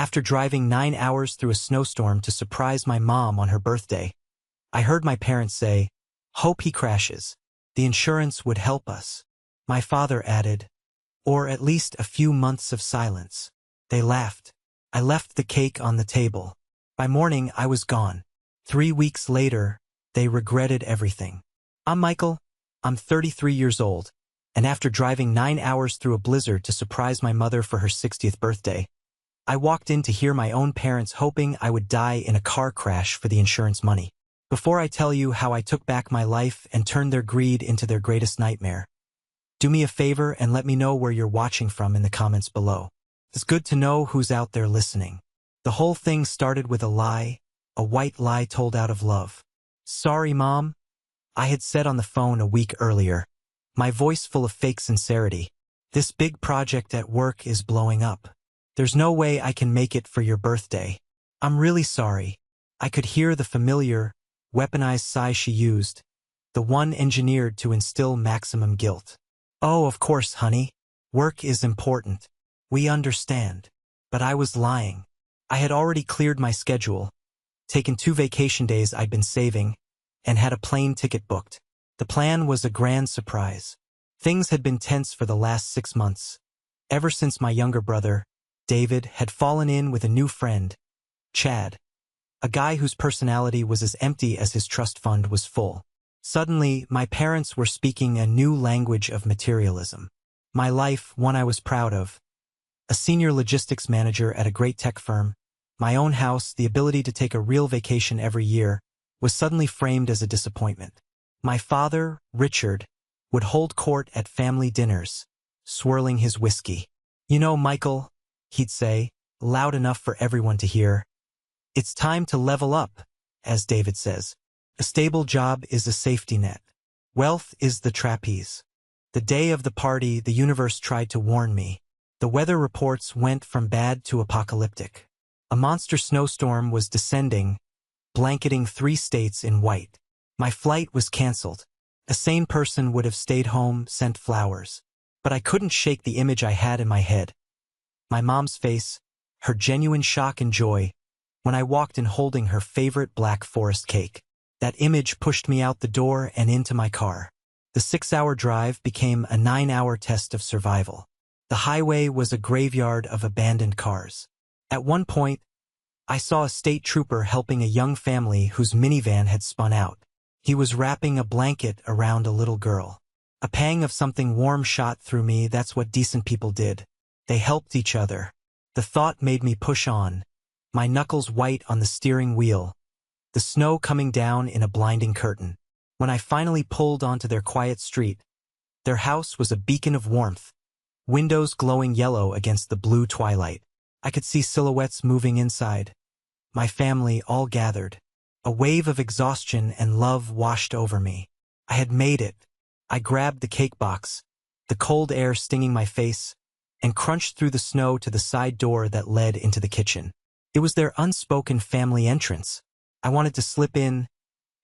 After driving 9 hours through a snowstorm to surprise my mom on her birthday, I heard my parents say, "Hope he crashes. The insurance would help us." My father added, "Or at least a few months of silence." They laughed. I left the cake on the table. By morning, I was gone. 3 weeks later, they regretted everything. I'm Michael. I'm 33 years old, and after driving 9 hours through a blizzard to surprise my mother for her 60th birthday, I walked in to hear my own parents hoping I would die in a car crash for the insurance money. Before I tell you how I took back my life and turned their greed into their greatest nightmare, do me a favor and let me know where you're watching from in the comments below. It's good to know who's out there listening. The whole thing started with a lie, a white lie told out of love. "Sorry, Mom," I had said on the phone a week earlier, my voice full of fake sincerity. "This big project at work is blowing up. There's no way I can make it for your birthday. I'm really sorry." I could hear the familiar, weaponized sigh she used, the one engineered to instill maximum guilt. "Oh, of course, honey. Work is important. We understand." But I was lying. I had already cleared my schedule, taken 2 vacation days I'd been saving, and had a plane ticket booked. The plan was a grand surprise. Things had been tense for the last 6 months, ever since my younger brother, David, had fallen in with a new friend, Chad, a guy whose personality was as empty as his trust fund was full. Suddenly, my parents were speaking a new language of materialism. My life, one I was proud of, a senior logistics manager at a great tech firm, my own house, the ability to take a real vacation every year, was suddenly framed as a disappointment. My father, Richard, would hold court at family dinners, swirling his whiskey. "You know, Michael," he'd say, loud enough for everyone to hear, "it's time to level up, as David says. A stable job is a safety net. Wealth is the trapeze." The day of the party, the universe tried to warn me. The weather reports went from bad to apocalyptic. A monster snowstorm was descending, blanketing 3 states in white. My flight was canceled. A sane person would have stayed home, sent flowers. But I couldn't shake the image I had in my head. My mom's face, her genuine shock and joy, when I walked in holding her favorite Black Forest cake. That image pushed me out the door and into my car. The 6-hour drive became a 9-hour test of survival. The highway was a graveyard of abandoned cars. At one point, I saw a state trooper helping a young family whose minivan had spun out. He was wrapping a blanket around a little girl. A pang of something warm shot through me. That's what decent people did. They helped each other. The thought made me push on, my knuckles white on the steering wheel, the snow coming down in a blinding curtain. When I finally pulled onto their quiet street, their house was a beacon of warmth, windows glowing yellow against the blue twilight. I could see silhouettes moving inside. My family all gathered. A wave of exhaustion and love washed over me. I had made it. I grabbed the cake box, the cold air stinging my face, and crunched through the snow to the side door that led into the kitchen. It was their unspoken family entrance. I wanted to slip in,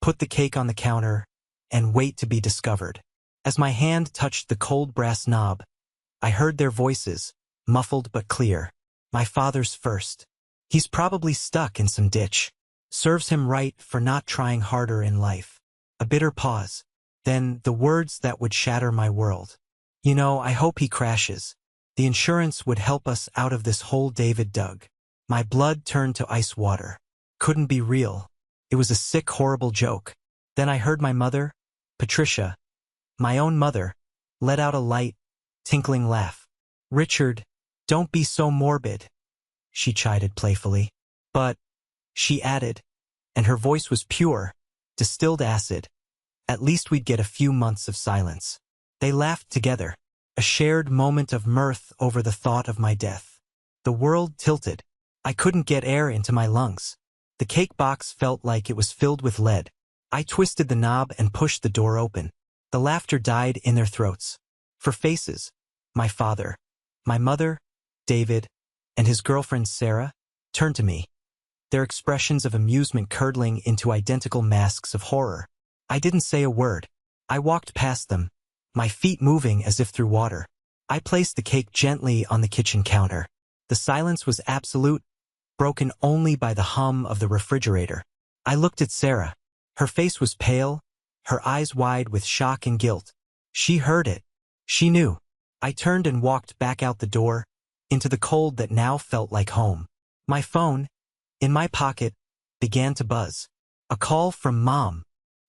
put the cake on the counter, and wait to be discovered. As my hand touched the cold brass knob, I heard their voices, muffled but clear. My father's first. "He's probably stuck in some ditch. Serves him right for not trying harder in life." A bitter pause. Then the words that would shatter my world. "You know, I hope he crashes. The insurance would help us out of this hole David dug." My blood turned to ice water. Couldn't be real. It was a sick, horrible joke. Then I heard my mother, Patricia, my own mother, let out a light, tinkling laugh. "Richard, don't be so morbid," she chided playfully. "But," she added, and her voice was pure, distilled acid, "at least we'd get a few months of silence." They laughed together, a shared moment of mirth over the thought of my death. The world tilted. I couldn't get air into my lungs. The cake box felt like it was filled with lead. I twisted the knob and pushed the door open. The laughter died in their throats. For faces, my father, my mother, David, and his girlfriend Sarah, turned to me, their expressions of amusement curdling into identical masks of horror. I didn't say a word. I walked past them, my feet moving as if through water. I placed the cake gently on the kitchen counter. The silence was absolute, broken only by the hum of the refrigerator. I looked at Sarah. Her face was pale, her eyes wide with shock and guilt. She heard it. She knew. I turned and walked back out the door, into the cold that now felt like home. My phone, in my pocket, began to buzz. A call from Mom.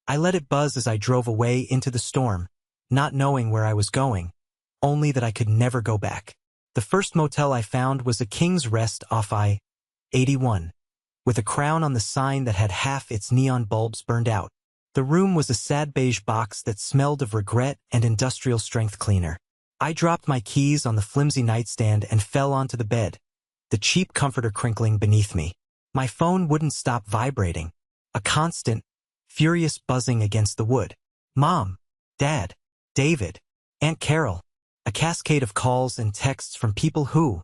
I let it buzz as I drove away into the storm, not knowing where I was going, only that I could never go back. The first motel I found was a King's Rest off I-81, with a crown on the sign that had half its neon bulbs burned out. The room was a sad beige box that smelled of regret and industrial strength cleaner. I dropped my keys on the flimsy nightstand and fell onto the bed, the cheap comforter crinkling beneath me. My phone wouldn't stop vibrating, a constant, furious buzzing against the wood. Mom, Dad, David, Aunt Carol, a cascade of calls and texts from people who,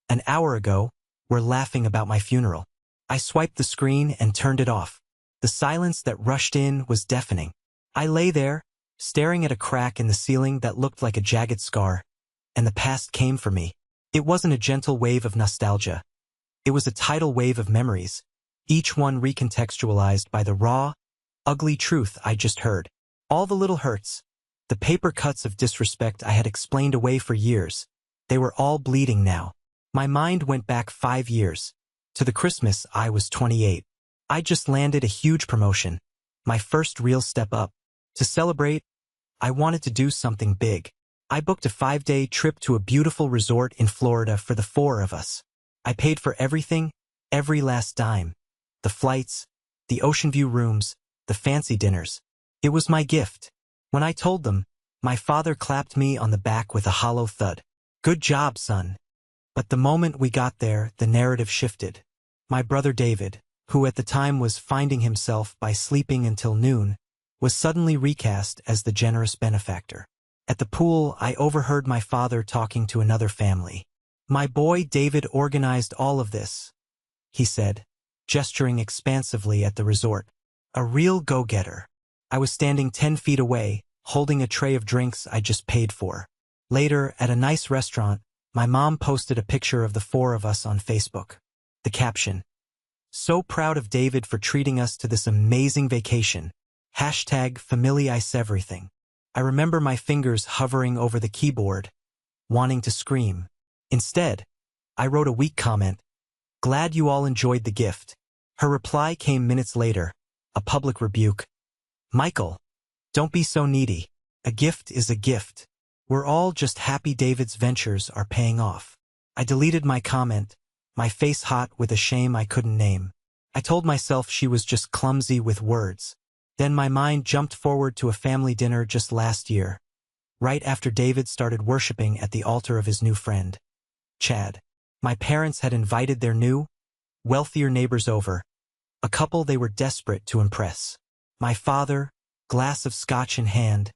an hour ago, were laughing about my funeral. I swiped the screen and turned it off. The silence that rushed in was deafening. I lay there, staring at a crack in the ceiling that looked like a jagged scar, and the past came for me. It wasn't a gentle wave of nostalgia. It was a tidal wave of memories, each one recontextualized by the raw, ugly truth I just heard. All the little hurts, the paper cuts of disrespect I had explained away for years, they were all bleeding now. My mind went back 5 years, to the Christmas I was 28. I just landed a huge promotion, my first real step up. To celebrate, I wanted to do something big. I booked a 5-day trip to a beautiful resort in Florida for the 4 of us. I paid for everything, every last dime. The flights, the ocean view rooms, the fancy dinners. It was my gift. When I told them, my father clapped me on the back with a hollow thud. Good job, son. But the moment we got there, the narrative shifted. My brother David, who at the time was finding himself by sleeping until noon, was suddenly recast as the generous benefactor. At the pool, I overheard my father talking to another family. My boy David organized all of this, he said, gesturing expansively at the resort. A real go-getter. I was standing 10 feet away, holding a tray of drinks I just paid for. Later, at a nice restaurant, my mom posted a picture of the 4 of us on Facebook. The caption, "So proud of David for treating us to this amazing vacation. #FamiliiceEverything." I remember my fingers hovering over the keyboard, wanting to scream. Instead, I wrote a weak comment, "Glad you all enjoyed the gift." Her reply came minutes later, a public rebuke. "Michael, don't be so needy. A gift is a gift. We're all just happy David's ventures are paying off." I deleted my comment, my face hot with a shame I couldn't name. I told myself she was just clumsy with words. Then my mind jumped forward to a family dinner just last year, right after David started worshiping at the altar of his new friend, Chad. My parents had invited their new, wealthier neighbors over, a couple they were desperate to impress. My father, glass of scotch in hand,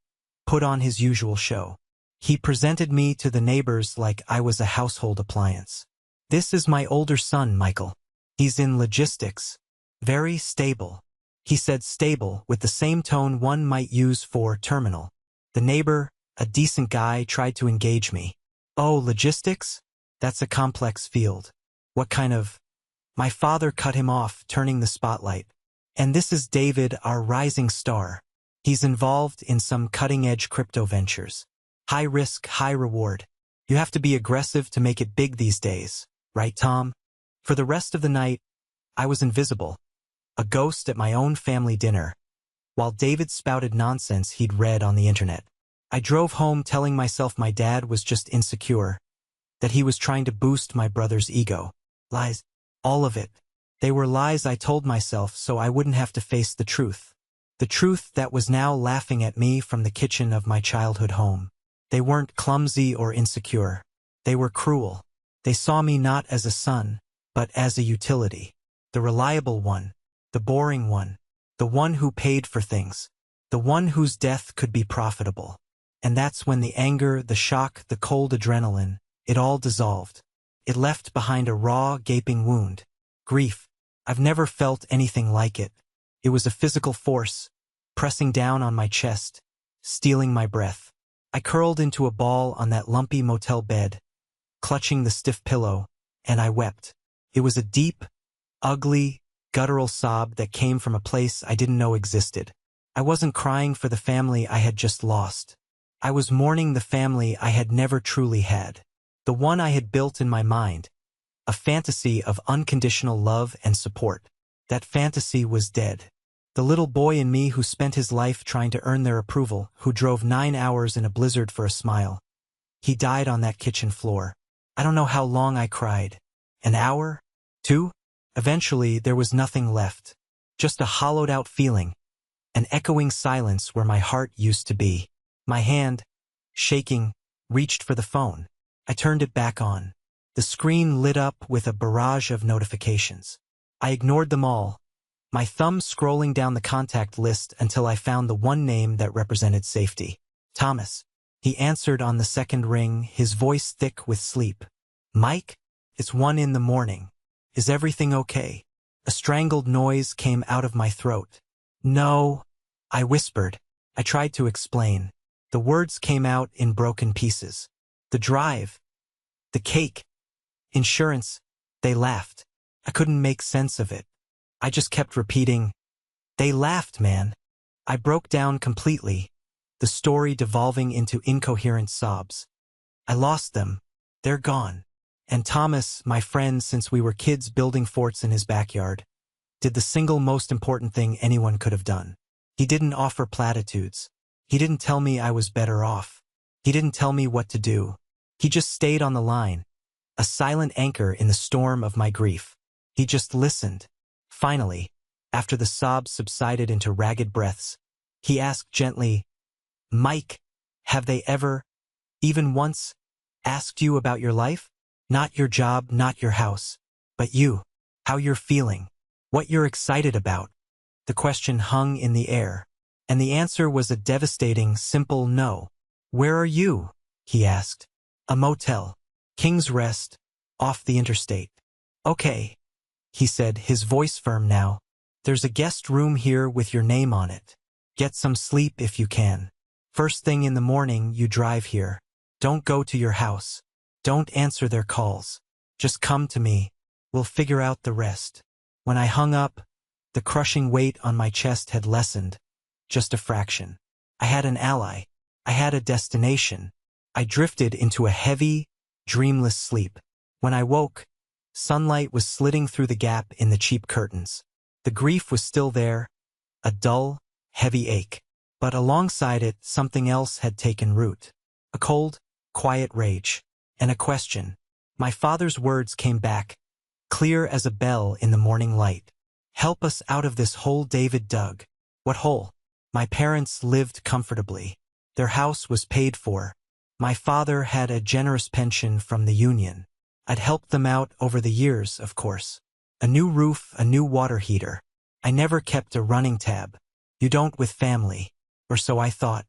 put on his usual show. He presented me to the neighbors like I was a household appliance. "This is my older son, Michael. He's in logistics. Very stable." He said stable with the same tone one might use for terminal. The neighbor, a decent guy, tried to engage me. "Oh, logistics? That's a complex field. What kind of—" My father cut him off, turning the spotlight. "And this is David, our rising star. He's involved in some cutting-edge crypto ventures. High risk, high reward. You have to be aggressive to make it big these days, right, Tom?" For the rest of the night, I was invisible, a ghost at my own family dinner, while David spouted nonsense he'd read on the internet. I drove home telling myself my dad was just insecure, that he was trying to boost my brother's ego. Lies. All of it. They were lies I told myself so I wouldn't have to face the truth. The truth that was now laughing at me from the kitchen of my childhood home. They weren't clumsy or insecure. They were cruel. They saw me not as a son, but as a utility. The reliable one. The boring one. The one who paid for things. The one whose death could be profitable. And that's when the anger, the shock, the cold adrenaline, it all dissolved. It left behind a raw, gaping wound. Grief. I've never felt anything like it. It was a physical force, pressing down on my chest, stealing my breath. I curled into a ball on that lumpy motel bed, clutching the stiff pillow, and I wept. It was a deep, ugly, guttural sob that came from a place I didn't know existed. I wasn't crying for the family I had just lost. I was mourning the family I had never truly had. The one I had built in my mind, a fantasy of unconditional love and support. That fantasy was dead. The little boy in me who spent his life trying to earn their approval, who drove 9 hours in a blizzard for a smile. He died on that kitchen floor. I don't know how long I cried. An hour? 2? Eventually, there was nothing left. Just a hollowed-out feeling. An echoing silence where my heart used to be. My hand, shaking, reached for the phone. I turned it back on. The screen lit up with a barrage of notifications. I ignored them all, my thumb scrolling down the contact list until I found the one name that represented safety. Thomas. He answered on the second ring, his voice thick with sleep. Mike? It's 1 a.m. Is everything okay? A strangled noise came out of my throat. No, I whispered. I tried to explain. The words came out in broken pieces. The drive. The cake. Insurance. They laughed. I couldn't make sense of it. I just kept repeating, they laughed, man. I broke down completely, the story devolving into incoherent sobs. I lost them. They're gone. And Thomas, my friend since we were kids building forts in his backyard, did the single most important thing anyone could have done. He didn't offer platitudes. He didn't tell me I was better off. He didn't tell me what to do. He just stayed on the line, a silent anchor in the storm of my grief. He just listened. Finally, after the sobs subsided into ragged breaths, he asked gently, Mike, have they ever, even once, asked you about your life? Not your job, not your house, but you, how you're feeling, what you're excited about. The question hung in the air, and the answer was a devastating, simple no. Where are you? He asked. A motel. King's Rest, off the interstate. Okay, he said, his voice firm now. There's a guest room here with your name on it. Get some sleep if you can. First thing in the morning, you drive here. Don't go to your house. Don't answer their calls. Just come to me. We'll figure out the rest. When I hung up, the crushing weight on my chest had lessened, just a fraction. I had an ally. I had a destination. I drifted into a heavy, dreamless sleep. When I woke, sunlight was slitting through the gap in the cheap curtains. The grief was still there, a dull, heavy ache. But alongside it, something else had taken root. A cold, quiet rage. And a question. My father's words came back, clear as a bell in the morning light. Help us out of this hole David dug. What hole? My parents lived comfortably. Their house was paid for. My father had a generous pension from the union. I'd helped them out over the years, of course. A new roof, a new water heater. I never kept a running tab. You don't with family. Or so I thought.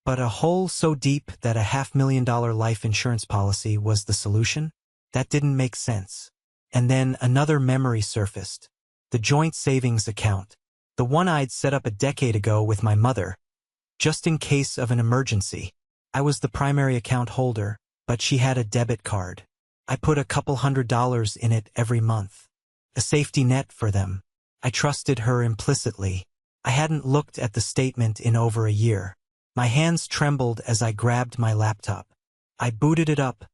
But a hole so deep that a $500,000 life insurance policy was the solution? That didn't make sense. And then another memory surfaced. The joint savings account. The one I'd set up a decade ago with my mother, just in case of an emergency. I was the primary account holder, but she had a debit card. I put a couple $100 in it every month. A safety net for them. I trusted her implicitly. I hadn't looked at the statement in over a year. My hands trembled as I grabbed my laptop. I booted it up,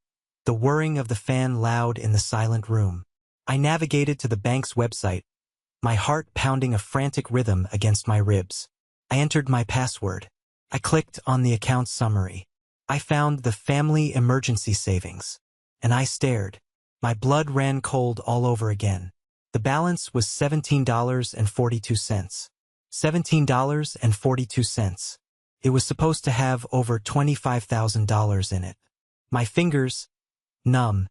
the whirring of the fan loud in the silent room. I navigated to the bank's website, my heart pounding a frantic rhythm against my ribs. I entered my password. I clicked on the account summary. I found the family emergency savings. And I stared. My blood ran cold all over again. The balance was $17.42. $17.42. It was supposed to have over $25,000 in it. My fingers, numb,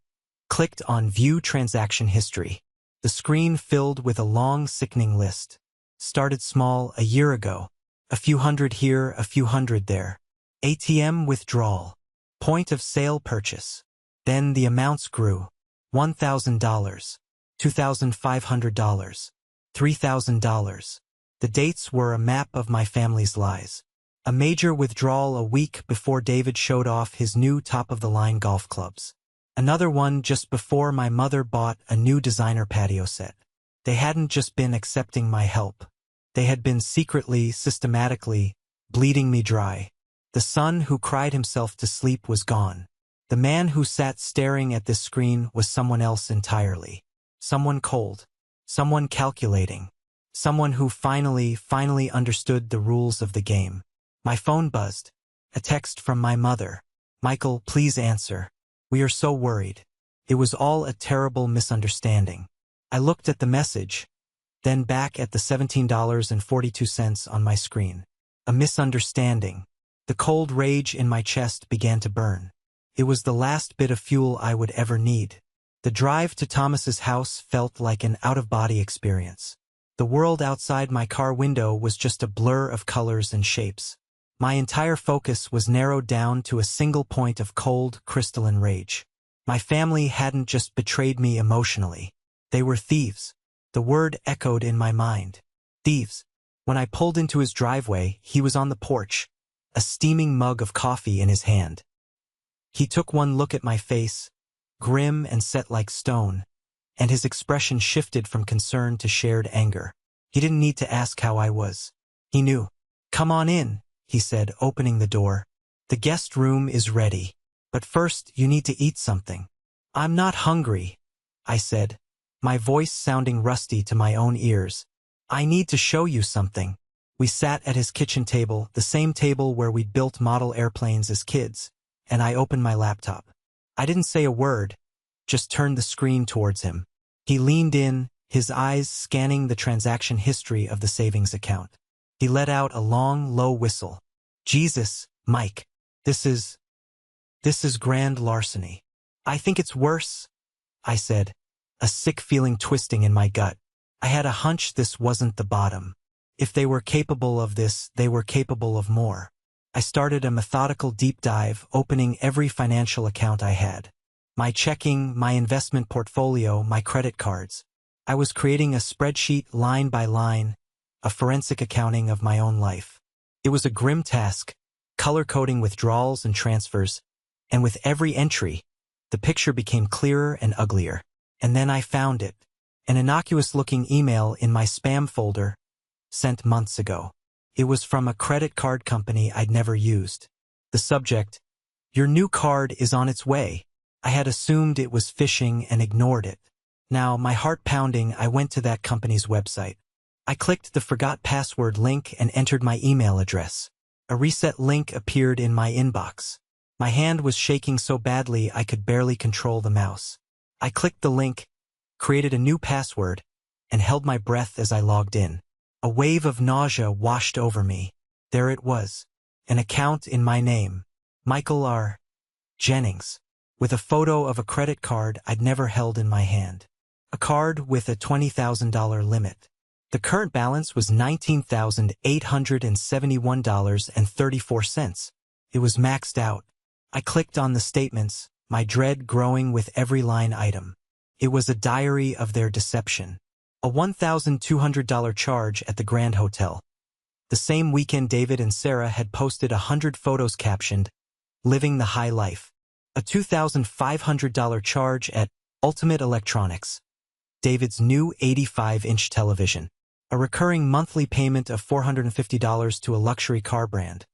clicked on View Transaction History. The screen filled with a long, sickening list. Started small a year ago. A few hundred here, a few hundred there. ATM withdrawal. Point of sale purchase. Then the amounts grew. $1,000. $2,500. $3,000. The dates were a map of my family's lies. A major withdrawal a week before David showed off his new top-of-the-line golf clubs. Another one just before my mother bought a new designer patio set. They hadn't just been accepting my help. They had been secretly, systematically, bleeding me dry. The son who cried himself to sleep was gone. The man who sat staring at this screen was someone else entirely. Someone cold. Someone calculating. Someone who finally understood the rules of the game. My phone buzzed. A text from my mother. "Michael, please answer. We are so worried." It was all a terrible misunderstanding. I looked at the message, then back at the $17.42 on my screen. A misunderstanding. The cold rage in my chest began to burn. It was the last bit of fuel I would ever need. The drive to Thomas's house felt like an out-of-body experience. The world outside my car window was just a blur of colors and shapes. My entire focus was narrowed down to a single point of cold, crystalline rage. My family hadn't just betrayed me emotionally. They were thieves. The word echoed in my mind. Thieves. When I pulled into his driveway, he was on the porch, a steaming mug of coffee in his hand. He took one look at my face, grim and set like stone, and his expression shifted from concern to shared anger. He didn't need to ask how I was. He knew. "Come on in," he said, opening the door. "The guest room is ready. But first, you need to eat something." "I'm not hungry," I said, my voice sounding rusty to my own ears. "I need to show you something." We sat at his kitchen table, the same table where we'd built model airplanes as kids, and I opened my laptop. I didn't say a word, just turned the screen towards him. He leaned in, his eyes scanning the transaction history of the savings account. He let out a long, low whistle. "Jesus, Mike, this is grand larceny." "I think it's worse," I said, a sick feeling twisting in my gut. I had a hunch this wasn't the bottom. If they were capable of this, they were capable of more. I started a methodical deep dive, opening every financial account I had. My checking, my investment portfolio, my credit cards. I was creating a spreadsheet line by line, a forensic accounting of my own life. It was a grim task, color-coding withdrawals and transfers, and with every entry, the picture became clearer and uglier. And then I found it, an innocuous-looking email in my spam folder, sent months ago. It was from a credit card company I'd never used. The subject, "Your new card is on its way." I had assumed it was phishing and ignored it. Now, my heart pounding, I went to that company's website. I clicked the forgot password link and entered my email address. A reset link appeared in my inbox. My hand was shaking so badly I could barely control the mouse. I clicked the link, created a new password, and held my breath as I logged in. A wave of nausea washed over me. There it was, an account in my name, Michael R. Jennings, with a photo of a credit card I'd never held in my hand. A card with a $20,000 limit. The current balance was $19,871.34. It was maxed out. I clicked on the statements, my dread growing with every line item. It was a diary of their deception. A $1,200 charge at the Grand Hotel. The same weekend David and Sarah had posted 100 photos captioned, "Living the High Life." A $2,500 charge at Ultimate Electronics. David's new 85-inch television. A recurring monthly payment of $450 to a luxury car brand.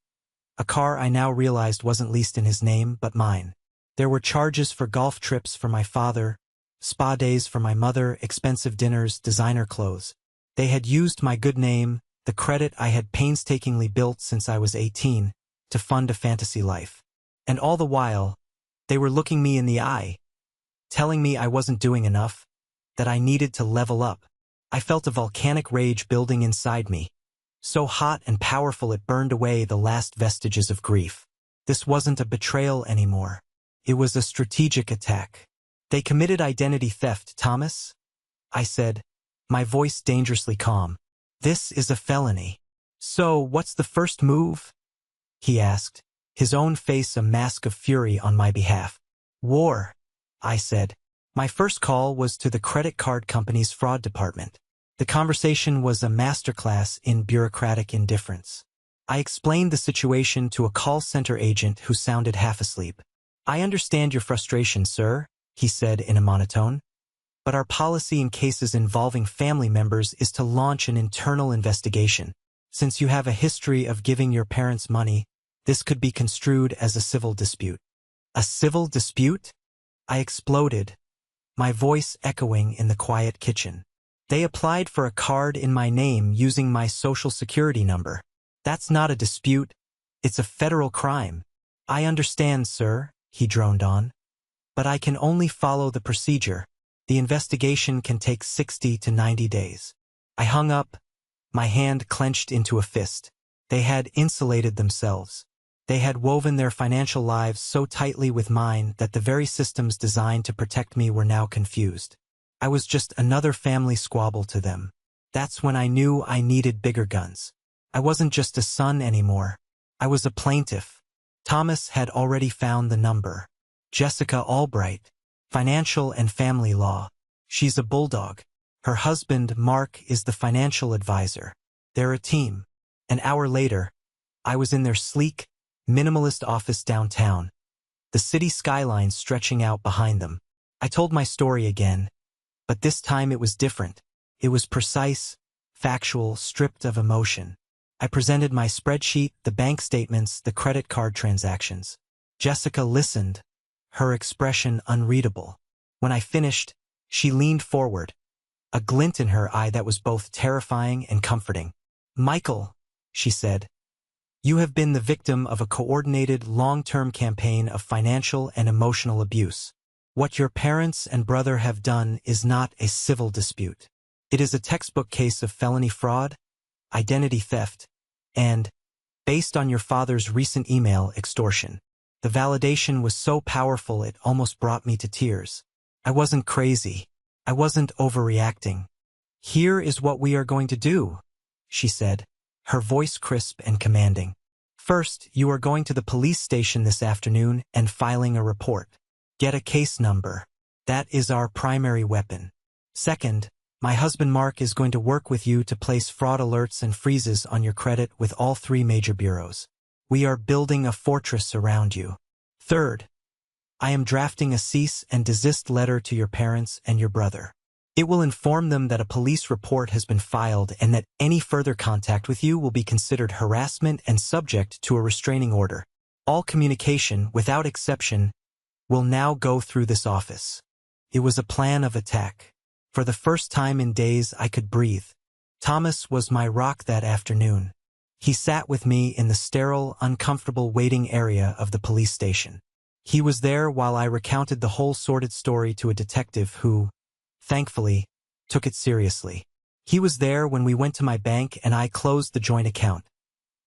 A car I now realized wasn't leased in his name, but mine. There were charges for golf trips for my father, spa days for my mother, expensive dinners, designer clothes. They had used my good name, the credit I had painstakingly built since I was 18, to fund a fantasy life. And all the while, they were looking me in the eye, telling me I wasn't doing enough, that I needed to level up. I felt a volcanic rage building inside me, so hot and powerful it burned away the last vestiges of grief. This wasn't a betrayal anymore. It was a strategic attack. "They committed identity theft, Thomas," I said, my voice dangerously calm. "This is a felony." "So, what's the first move?" he asked, his own face a mask of fury on my behalf. "War," I said. My first call was to the credit card company's fraud department. The conversation was a masterclass in bureaucratic indifference. I explained the situation to a call center agent who sounded half asleep. "I understand your frustration, sir," he said in a monotone. But our policy in cases involving family members is to launch an internal investigation. Since you have a history of giving your parents money, this could be construed as a civil dispute. A civil dispute? I exploded, my voice echoing in the quiet kitchen. They applied for a card in my name using my social security number. That's not a dispute. It's a federal crime. I understand, sir, he droned on. But I can only follow the procedure. The investigation can take 60 to 90 days. I hung up, my hand clenched into a fist. They had insulated themselves. They had woven their financial lives so tightly with mine that the very systems designed to protect me were now confused. I was just another family squabble to them. That's when I knew I needed bigger guns. I wasn't just a son anymore. I was a plaintiff. Thomas had already found the number. Jessica Albright. Financial and family law. She's a bulldog. Her husband, Mark, is the financial advisor. They're a team. An hour later, I was in their sleek, minimalist office downtown, the city skyline stretching out behind them. I told my story again, but this time it was different. It was precise, factual, stripped of emotion. I presented my spreadsheet, the bank statements, the credit card transactions. Jessica listened, her expression unreadable. When I finished, she leaned forward, a glint in her eye that was both terrifying and comforting. "Michael," she said, "you have been the victim of a coordinated, long-term campaign of financial and emotional abuse. What your parents and brother have done is not a civil dispute. It is a textbook case of felony fraud, identity theft, and, based on your father's recent email, extortion." The validation was so powerful it almost brought me to tears. I wasn't crazy. I wasn't overreacting. "Here is what we are going to do," she said, her voice crisp and commanding. "First, you are going to the police station this afternoon and filing a report. Get a case number. That is our primary weapon. Second, my husband Mark is going to work with you to place fraud alerts and freezes on your credit with all 3 major bureaus. We are building a fortress around you. Third, I am drafting a cease and desist letter to your parents and your brother. It will inform them that a police report has been filed and that any further contact with you will be considered harassment and subject to a restraining order. All communication, without exception, will now go through this office." It was a plan of attack. For the first time in days I could breathe. Thomas was my rock that afternoon. He sat with me in the sterile, uncomfortable waiting area of the police station. He was there while I recounted the whole sordid story to a detective who, thankfully, took it seriously. He was there when we went to my bank and I closed the joint account,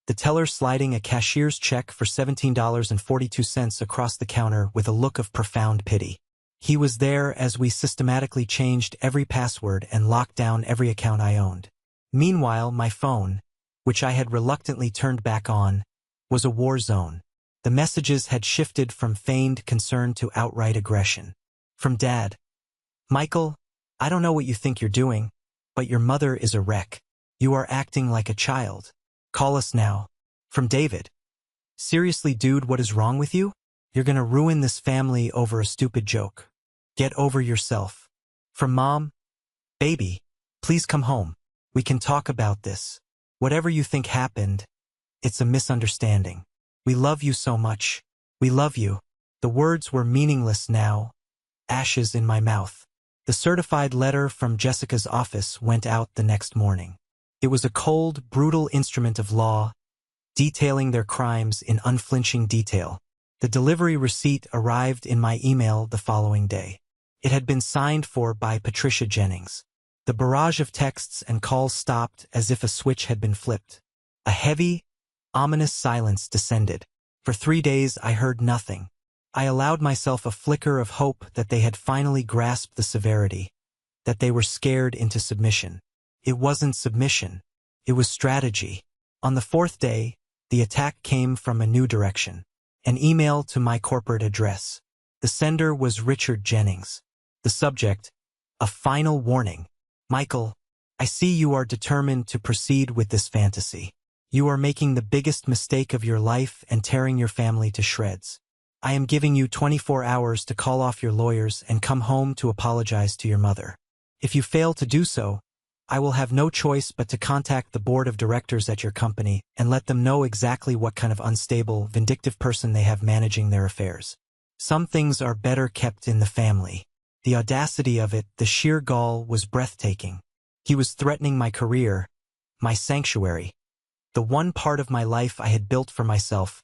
the teller sliding a cashier's check for $17.42 across the counter with a look of profound pity. He was there as we systematically changed every password and locked down every account I owned. Meanwhile, my phone, which I had reluctantly turned back on, was a war zone. The messages had shifted from feigned concern to outright aggression. From Dad: "Michael, I don't know what you think you're doing, but your mother is a wreck. You are acting like a child. Call us now." From David: "Seriously, dude, what is wrong with you? You're gonna ruin this family over a stupid joke. Get over yourself." From Mom: "Baby, please come home. We can talk about this. Whatever you think happened, it's a misunderstanding. We love you so much. We love you." The words were meaningless now, ashes in my mouth. The certified letter from Jessica's office went out the next morning. It was a cold, brutal instrument of law, detailing their crimes in unflinching detail. The delivery receipt arrived in my email the following day. It had been signed for by Patricia Jennings. The barrage of texts and calls stopped as if a switch had been flipped. A heavy, ominous silence descended. For 3 days I heard nothing. I allowed myself a flicker of hope that they had finally grasped the severity, that they were scared into submission. It wasn't submission. It was strategy. On the 4th day, the attack came from a new direction. An email to my corporate address. The sender was Richard Jennings. The subject: "A final warning. Michael, I see you are determined to proceed with this fantasy. You are making the biggest mistake of your life and tearing your family to shreds. I am giving you 24 hours to call off your lawyers and come home to apologize to your mother. If you fail to do so, I will have no choice but to contact the board of directors at your company and let them know exactly what kind of unstable, vindictive person they have managing their affairs. Some things are better kept in the family. The audacity of it, the sheer gall, was breathtaking. He was threatening my career, my sanctuary, the one part of my life I had built for myself,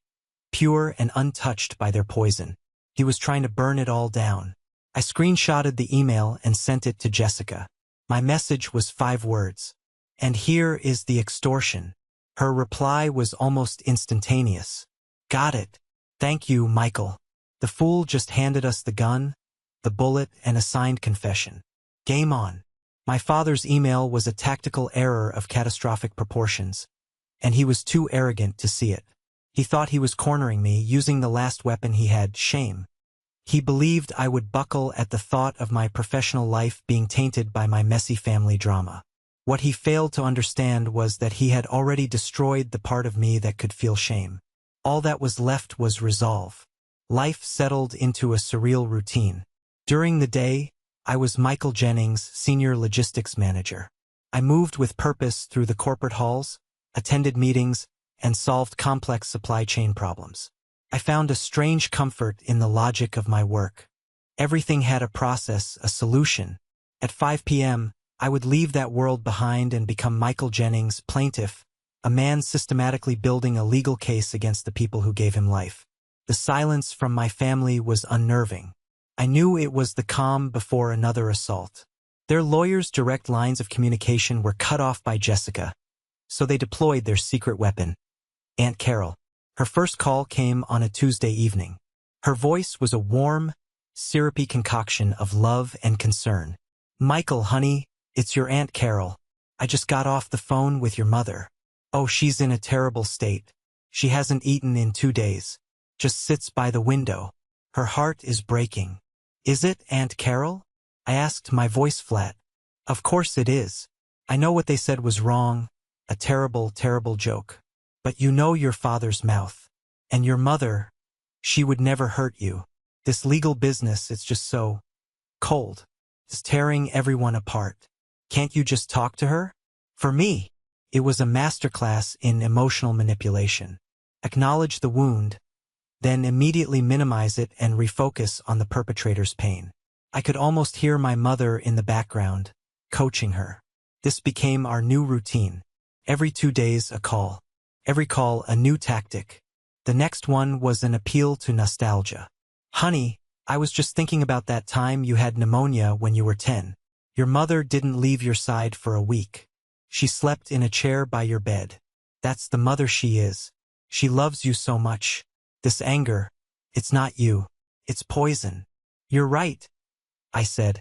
pure and untouched by their poison. He was trying to burn it all down. I screenshotted the email and sent it to Jessica. My message was 5 words. And here is the extortion. Her reply was almost instantaneous. Got it. Thank you, Michael. The fool just handed us the gun, the bullet, and a signed confession. Game on. My father's email was a tactical error of catastrophic proportions, and he was too arrogant to see it. He thought he was cornering me, using the last weapon he had, shame. He believed I would buckle at the thought of my professional life being tainted by my messy family drama. What he failed to understand was that he had already destroyed the part of me that could feel shame. All that was left was resolve. Life settled into a surreal routine. During the day, I was Michael Jennings, Senior Logistics Manager. I moved with purpose through the corporate halls, attended meetings, and solved complex supply chain problems. I found a strange comfort in the logic of my work. Everything had a process, a solution. At 5 p.m., I would leave that world behind and become Michael Jennings, plaintiff, a man systematically building a legal case against the people who gave him life. The silence from my family was unnerving. I knew it was the calm before another assault. Their lawyers' direct lines of communication were cut off by Jessica, so they deployed their secret weapon, Aunt Carol. Her first call came on a Tuesday evening. Her voice was a warm, syrupy concoction of love and concern. Michael, honey, it's your Aunt Carol. I just got off the phone with your mother. Oh, she's in a terrible state. She hasn't eaten in 2 days. Just sits by the window. Her heart is breaking. Is it, Aunt Carol? I asked, my voice flat. Of course it is. I know what they said was wrong, a terrible, terrible joke. But you know your father's mouth. And your mother, she would never hurt you. This legal business, it's just so cold. It's tearing everyone apart. Can't you just talk to her? For me, it was a masterclass in emotional manipulation. Acknowledge the wound, then immediately minimize it and refocus on the perpetrator's pain. I could almost hear my mother in the background, coaching her. This became our new routine. Every 2 days, a call. Every call, a new tactic. The next one was an appeal to nostalgia. Honey, I was just thinking about that time you had pneumonia when you were 10. Your mother didn't leave your side for a week. She slept in a chair by your bed. That's the mother she is. She loves you so much. This anger, it's not you. It's poison. You're right, I said,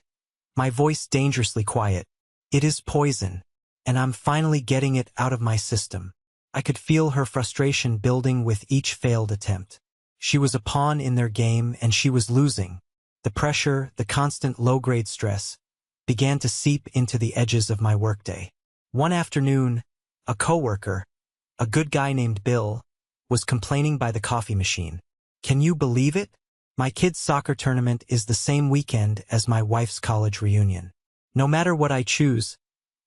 my voice dangerously quiet. It is poison, and I'm finally getting it out of my system. I could feel her frustration building with each failed attempt. She was a pawn in their game, and she was losing. The pressure, the constant low-grade stress, began to seep into the edges of my workday. One afternoon, a coworker, a good guy named Bill, was complaining by the coffee machine. Can you believe it? My kid's soccer tournament is the same weekend as my wife's college reunion. No matter what I choose,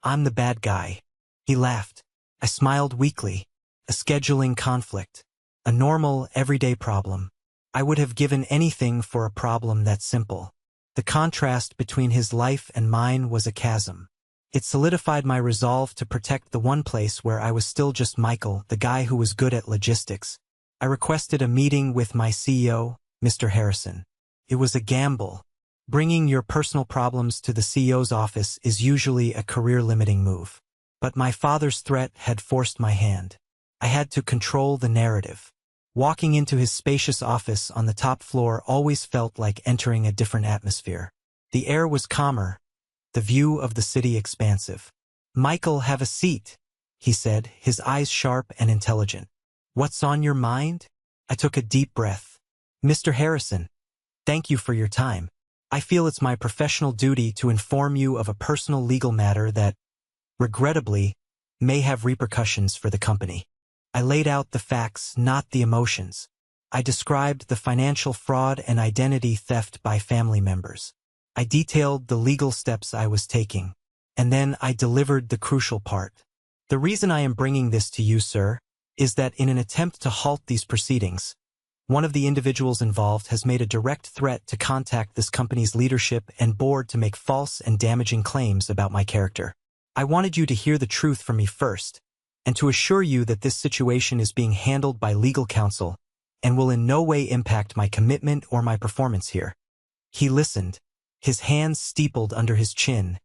I'm the bad guy. He laughed. I smiled weakly. A scheduling conflict. A normal, everyday problem. I would have given anything for a problem that simple. The contrast between his life and mine was a chasm. It solidified my resolve to protect the one place where I was still just Michael, the guy who was good at logistics. I requested a meeting with my CEO, Mr. Harrison. It was a gamble. Bringing your personal problems to the CEO's office is usually a career-limiting move. But my father's threat had forced my hand. I had to control the narrative. Walking into his spacious office on the top floor always felt like entering a different atmosphere. The air was calmer, the view of the city expansive. Michael, have a seat, he said, his eyes sharp and intelligent. What's on your mind? I took a deep breath. Mr. Harrison, thank you for your time. I feel it's my professional duty to inform you of a personal legal matter that, regrettably, may have repercussions for the company. I laid out the facts, not the emotions. I described the financial fraud and identity theft by family members. I detailed the legal steps I was taking. And then I delivered the crucial part. The reason I am bringing this to you, sir, is that in an attempt to halt these proceedings, one of the individuals involved has made a direct threat to contact this company's leadership and board to make false and damaging claims about my character. I wanted you to hear the truth from me first, and to assure you that this situation is being handled by legal counsel and will in no way impact my commitment or my performance here. He listened, his hands steepled under his chin,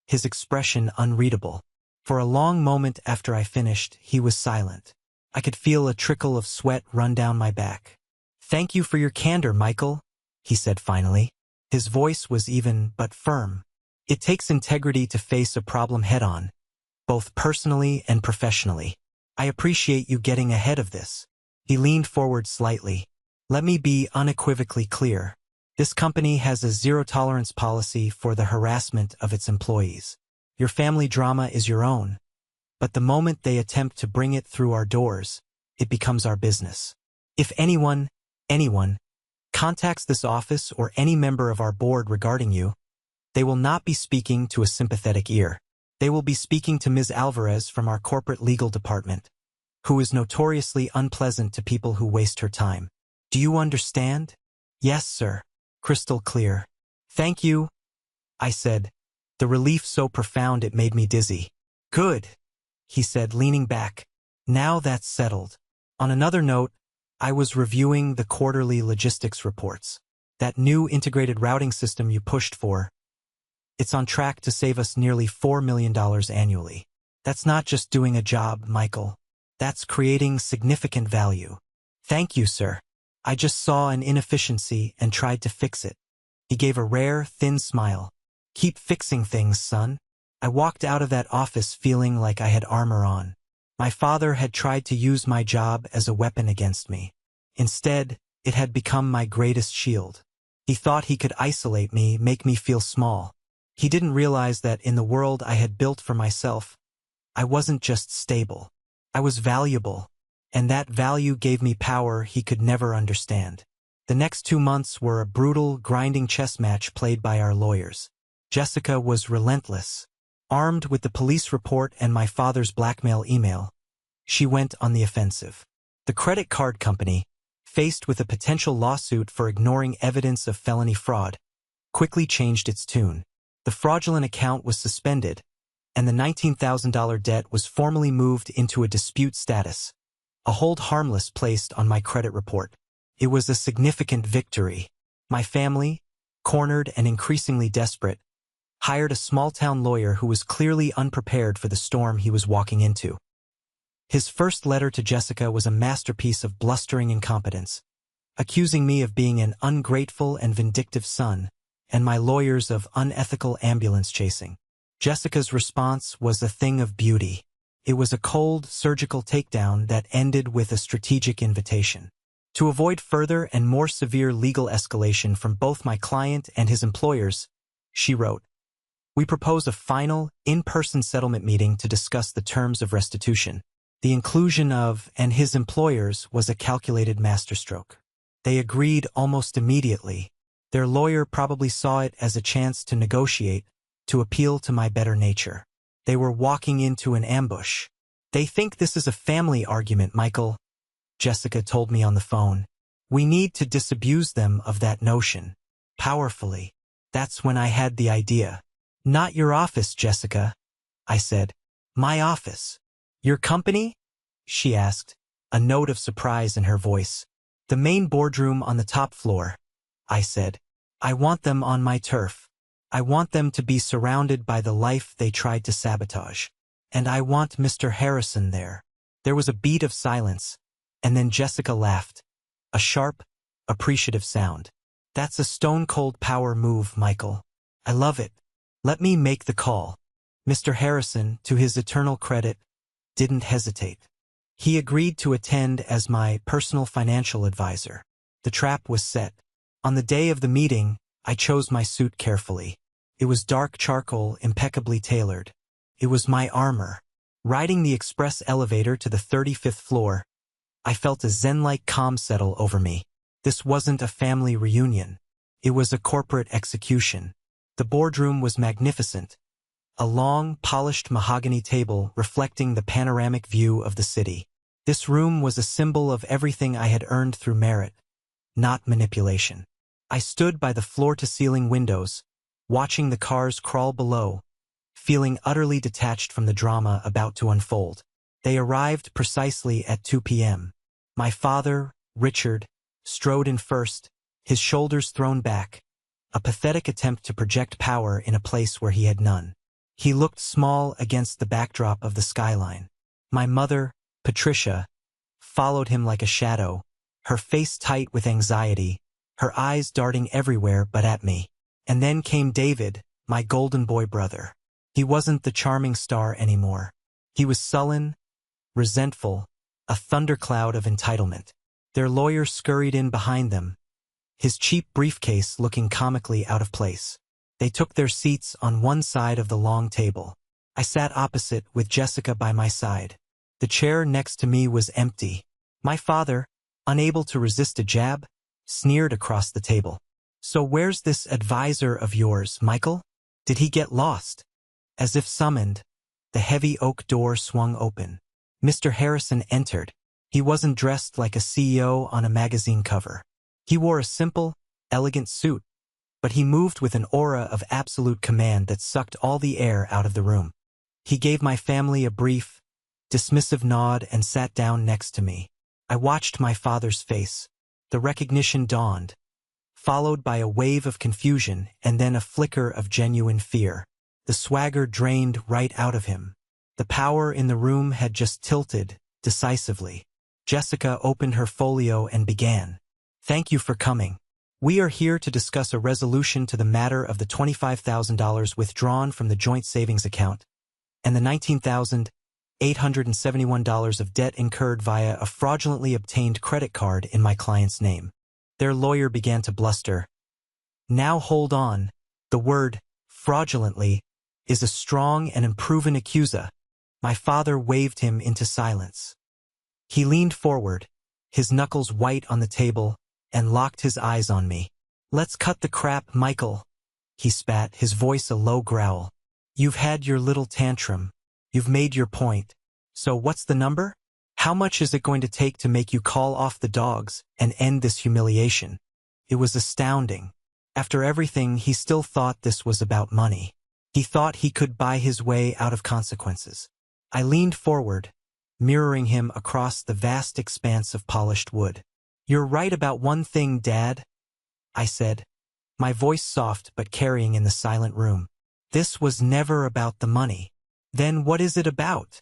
his expression unreadable. For a long moment after I finished, he was silent. I could feel a trickle of sweat run down my back. "Thank you for your candor, Michael," he said finally. His voice was even but firm. "It takes integrity to face a problem head-on, both personally and professionally. I appreciate you getting ahead of this." He leaned forward slightly. "Let me be unequivocally clear. This company has a zero-tolerance policy for the harassment of its employees. Your family drama is your own, but the moment they attempt to bring it through our doors, it becomes our business. If anyone contacts this office or any member of our board regarding you, they will not be speaking to a sympathetic ear. They will be speaking to Ms. Alvarez from our corporate legal department, who is notoriously unpleasant to people who waste her time. Do you understand?" "Yes, sir. Crystal clear." "Thank you," I said, the relief so profound it made me dizzy. "Good," he said, leaning back. "Now that's settled." On another note, I was reviewing the quarterly logistics reports. That new integrated routing system you pushed for, it's on track to save us nearly $4 million annually. That's not just doing a job, Michael. That's creating significant value. "Thank you, sir. I just saw an inefficiency and tried to fix it." He gave a rare, thin smile. "Keep fixing things, son." I walked out of that office feeling like I had armor on. My father had tried to use my job as a weapon against me. Instead, it had become my greatest shield. He thought he could isolate me, make me feel small. He didn't realize that in the world I had built for myself, I wasn't just stable. I was valuable, and that value gave me power he could never understand. The next 2 months were a brutal, grinding chess match played by our lawyers. Jessica was relentless. Armed with the police report and my father's blackmail email, she went on the offensive. The credit card company, faced with a potential lawsuit for ignoring evidence of felony fraud, quickly changed its tune. The fraudulent account was suspended, and the $19,000 debt was formally moved into a dispute status, a hold harmless placed on my credit report. It was a significant victory. My family, cornered and increasingly desperate, hired a small-town lawyer who was clearly unprepared for the storm he was walking into. His first letter to Jessica was a masterpiece of blustering incompetence, accusing me of being an ungrateful and vindictive son, and my lawyers of unethical ambulance chasing. Jessica's response was a thing of beauty. It was a cold, surgical takedown that ended with a strategic invitation. To avoid further and more severe legal escalation from both my client and his employers, she wrote, "We propose a final, in-person settlement meeting to discuss the terms of restitution." The inclusion of "and his employers" was a calculated masterstroke. They agreed almost immediately. Their lawyer probably saw it as a chance to negotiate, to appeal to my better nature. They were walking into an ambush. "They think this is a family argument, Michael," Jessica told me on the phone. "We need to disabuse them of that notion." Powerfully. That's when I had the idea. "Not your office, Jessica," I said. "My office." "Your company?" she asked, a note of surprise in her voice. "The main boardroom on the top floor," I said. "I want them on my turf. I want them to be surrounded by the life they tried to sabotage. And I want Mr. Harrison there." There was a beat of silence, and then Jessica laughed. A sharp, appreciative sound. "That's a stone-cold power move, Michael. I love it. Let me make the call." Mr. Harrison, to his eternal credit, didn't hesitate. He agreed to attend as my personal financial advisor. The trap was set. On the day of the meeting, I chose my suit carefully. It was dark charcoal, impeccably tailored. It was my armor. Riding the express elevator to the 35th floor, I felt a zen-like calm settle over me. This wasn't a family reunion. It was a corporate execution. The boardroom was magnificent. A long, polished mahogany table reflecting the panoramic view of the city. This room was a symbol of everything I had earned through merit, not manipulation. I stood by the floor-to-ceiling windows, watching the cars crawl below, feeling utterly detached from the drama about to unfold. They arrived precisely at 2 p.m. My father, Richard, strode in first, his shoulders thrown back, a pathetic attempt to project power in a place where he had none. He looked small against the backdrop of the skyline. My mother, Patricia, followed him like a shadow, her face tight with anxiety, her eyes darting everywhere but at me. And then came David, my golden boy brother. He wasn't the charming star anymore. He was sullen, resentful, a thundercloud of entitlement. Their lawyer scurried in behind them, his cheap briefcase looking comically out of place. They took their seats on one side of the long table. I sat opposite with Jessica by my side. The chair next to me was empty. My father, unable to resist a jab, sneered across the table. "So where's this advisor of yours, Michael? Did he get lost?" As if summoned, the heavy oak door swung open. Mr. Harrison entered. He wasn't dressed like a CEO on a magazine cover. He wore a simple, elegant suit, but he moved with an aura of absolute command that sucked all the air out of the room. He gave my family a brief, dismissive nod and sat down next to me. I watched my father's face. The recognition dawned, followed by a wave of confusion and then a flicker of genuine fear. The swagger drained right out of him. The power in the room had just tilted, decisively. Jessica opened her folio and began. "Thank you for coming. We are here to discuss a resolution to the matter of the $25,000 withdrawn from the joint savings account and the $19,871 of debt incurred via a fraudulently obtained credit card in my client's name." Their lawyer began to bluster. "Now hold on. The word, fraudulently, is a strong and unproven accusa." My father waved him into silence. He leaned forward, his knuckles white on the table, and locked his eyes on me. "Let's cut the crap, Michael," he spat, his voice a low growl. "You've had your little tantrum. You've made your point. So what's the number? How much is it going to take to make you call off the dogs and end this humiliation?" It was astounding. After everything, he still thought this was about money. He thought he could buy his way out of consequences. I leaned forward, mirroring him across the vast expanse of polished wood. "You're right about one thing, Dad," I said, my voice soft but carrying in the silent room. "This was never about the money." "Then what is it about?"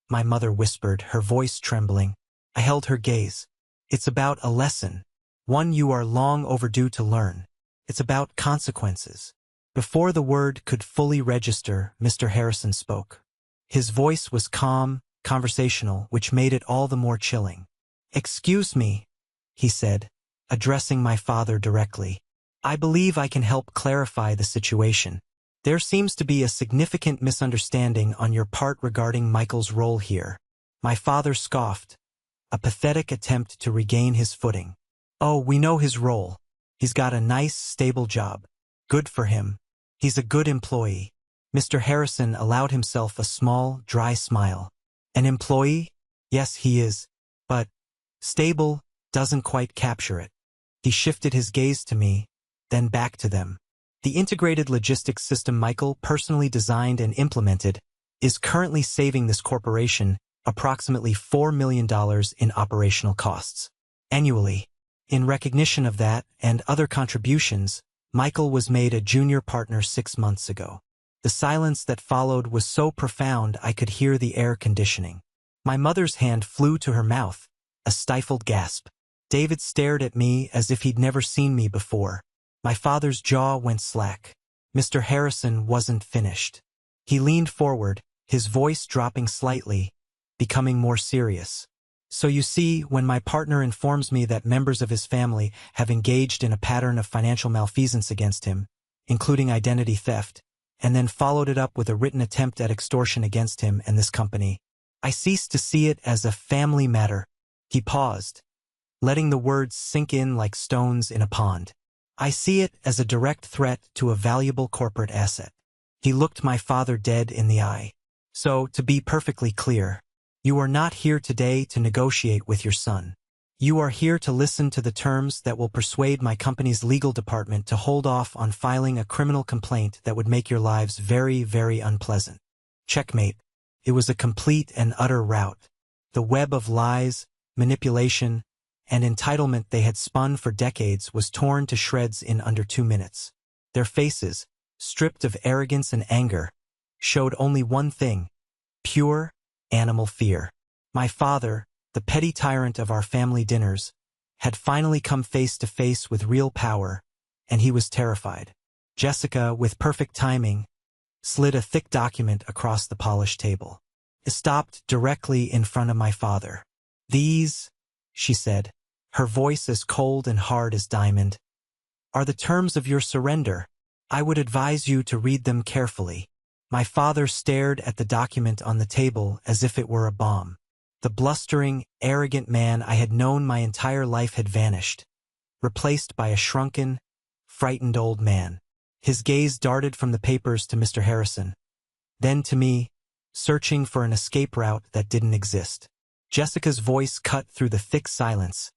my mother whispered, her voice trembling. I held her gaze. "It's about a lesson, one you are long overdue to learn. It's about consequences." Before the word could fully register, Mr. Harrison spoke. His voice was calm, conversational, which made it all the more chilling. "Excuse me," he said, addressing my father directly. "I believe I can help clarify the situation. There seems to be a significant misunderstanding on your part regarding Michael's role here." My father scoffed, a pathetic attempt to regain his footing. "Oh, we know his role. He's got a nice, stable job. Good for him. He's a good employee." Mr. Harrison allowed himself a small, dry smile. "An employee? Yes, he is. But stable doesn't quite capture it." He shifted his gaze to me, then back to them. "The integrated logistics system Michael personally designed and implemented is currently saving this corporation approximately $4 million in operational costs annually. In recognition of that and other contributions, Michael was made a junior partner 6 months ago." The silence that followed was so profound I could hear the air conditioning. My mother's hand flew to her mouth, a stifled gasp. David stared at me as if he'd never seen me before. My father's jaw went slack. Mr. Harrison wasn't finished. He leaned forward, his voice dropping slightly, becoming more serious. "So you see, when my partner informs me that members of his family have engaged in a pattern of financial malfeasance against him, including identity theft, and then followed it up with a written attempt at extortion against him and this company, I ceased to see it as a family matter He paused, letting the words sink in like stones in a pond. I see it as a direct threat to a valuable corporate asset. He looked my father dead in the eye. So, to be perfectly clear, you are not here today to negotiate with your son. You are here to listen to the terms that will persuade my company's legal department to hold off on filing a criminal complaint that would make your lives very, very unpleasant. Checkmate. It was a complete and utter rout. The web of lies, manipulation, and entitlement they had spun for decades was torn to shreds in under 2 minutes. Their faces, stripped of arrogance and anger, showed only one thing: pure, animal fear. My father, the petty tyrant of our family dinners, had finally come face to face with real power, and he was terrified. Jessica, with perfect timing, slid a thick document across the polished table. It stopped directly in front of my father. These, she said, her voice as cold and hard as diamond, are the terms of your surrender. I would advise you to read them carefully. My father stared at the document on the table as if it were a bomb. The blustering, arrogant man I had known my entire life had vanished, replaced by a shrunken, frightened old man. His gaze darted from the papers to Mr. Harrison, then to me, searching for an escape route that didn't exist. Jessica's voice cut through the thick silence,